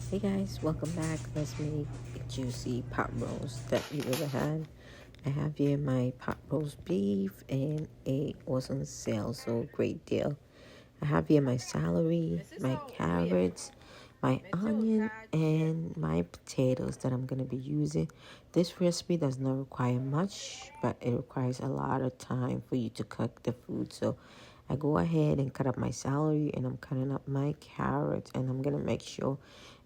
Hey guys, welcome back. Let's make a juicy pot roast that you ever had. I have here my pot roast beef and it was on sale, so great deal. I have here my celery, my carrots, my onion, and my potatoes that I'm going to be using. This recipe does not require much, but it requires a lot of time for you to cook the food. So I go ahead and cut up my celery, and I'm cutting up my carrots, and I'm going to make sure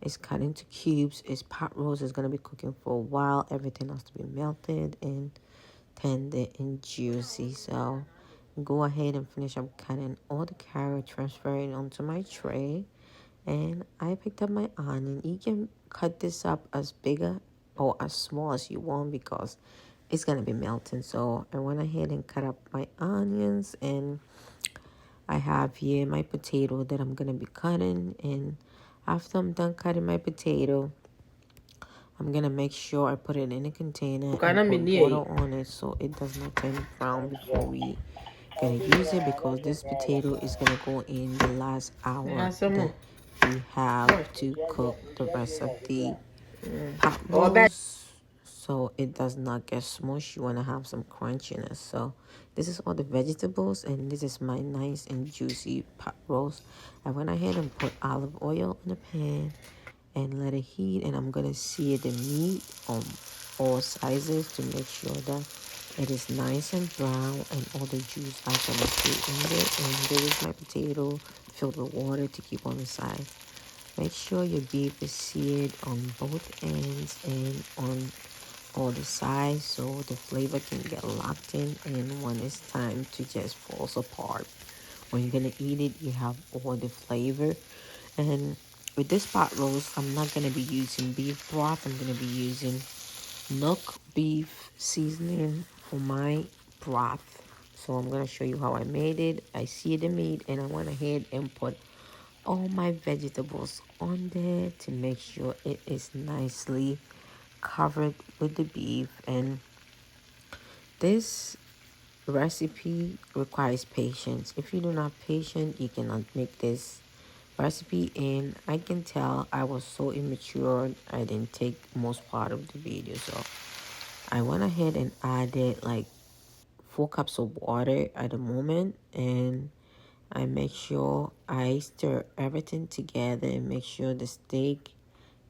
it's cut into cubes. It's pot roast. It's going to be cooking for a while. Everything has to be melted and tender and juicy. So go ahead and finish up cutting all the carrot, transfer it onto my tray. And I picked up my onion. You can cut this up as bigger or as small as you want because it's going to be melting. So I went ahead and cut up my onions, and I have here my potato that I'm going to be cutting. And after I'm done cutting my potato, I'm going to make sure I put it in a container and put water on it so it does not turn brown before we gonna use it, because this potato is gonna go in the last hour that we have to cook the rest of the pot roast, so it does not get smushed. You want to have some crunchiness. So this is all the vegetables, and this is my nice and juicy pot roast. I went ahead and put olive oil in a pan and let it heat, and I'm gonna sear the meat on all sizes to make sure that it is nice and brown and all the juice are gonna stay in it. And there is my potato filled with water to keep on the side. Make sure your beef is seared on both ends and on all the sides so the flavor can get locked in, and when it's time to just falls apart, when you're gonna eat it, you have all the flavor. And with this pot roast, I'm not gonna be using beef broth. I'm gonna be using Nook beef seasoning for my broth. So I'm gonna show you how I made it. I seared the meat, and I went ahead and put all my vegetables on there to make sure it is nicely covered with the beef. And this recipe requires patience. If you do not have patience, you cannot make this recipe. And I can tell I was so immature, I didn't take most part of the video. So I went ahead and added like 4 cups of water at the moment, and I make sure I stir everything together and make sure the steak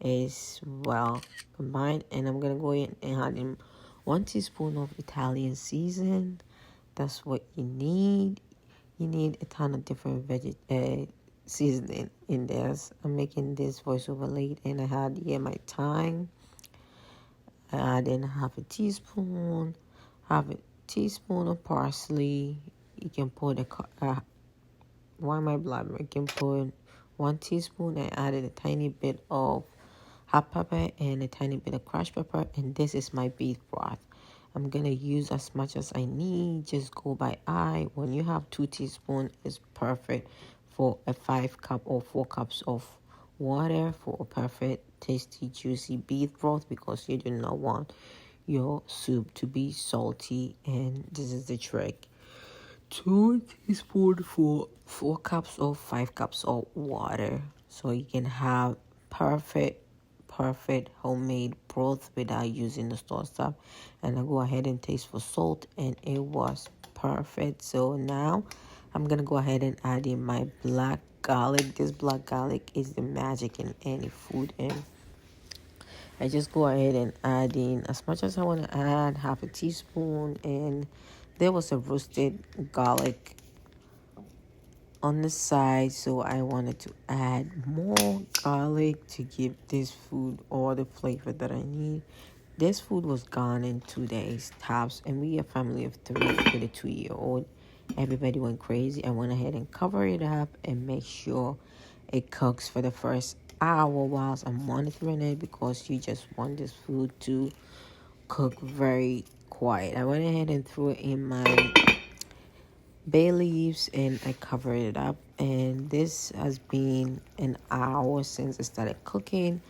is well combined. And I'm gonna go in and add in 1 teaspoon of Italian season. That's what you need. You need a ton of different seasoning in this. I'm making this voiceover late, and I had here my thyme. I add in half a teaspoon of parsley. You can put why am I blabbering? You can put 1 teaspoon. I added a tiny bit of hot pepper and a tiny bit of crushed pepper, and this is my beef broth. I'm gonna use as much as I need. Just go by eye. When you have 2 teaspoons, it's perfect for a 5 cup or 4 cups of water for a perfect tasty juicy beef broth, because you do not want your soup to be salty. And this is the trick: 2 teaspoons for 4 cups or 5 cups of water, so you can have perfect homemade broth without using the store stuff. And I go ahead and taste for salt, and it was perfect. So now I'm gonna go ahead and add in my black garlic. This black garlic is the magic in any food, and I just go ahead and add in as much as I want to add, half a teaspoon. And there was a roasted garlic on the side, so I wanted to add more garlic to give this food all the flavor that I need. This food was gone in 2 days tops, and we a family of 3 with a 2-year-old. Everybody went crazy. I went ahead and cover it up and make sure it cooks for the first hour whilst I'm monitoring it, because you just want this food to cook very quiet. I went ahead and threw it in my bay leaves, and I covered it up. And this has been an hour since it started cooking.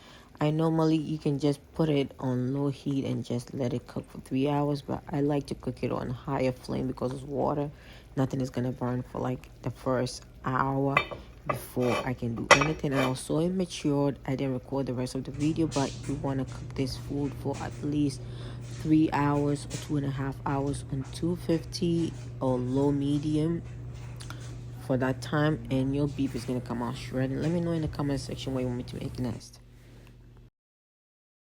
I normally, you can just put it on low heat and just let it cook for 3 hours, but I like to cook it on higher flame because it's water. Nothing is gonna burn for like the first hour. before I can do anything else. So it matured. I didn't record the rest of the video, but you want to cook this food for at least 3 hours or 2.5 hours on 250 or low medium for that time, and your beef is gonna come out shredded. Let me know in the comment section what you want me to make next.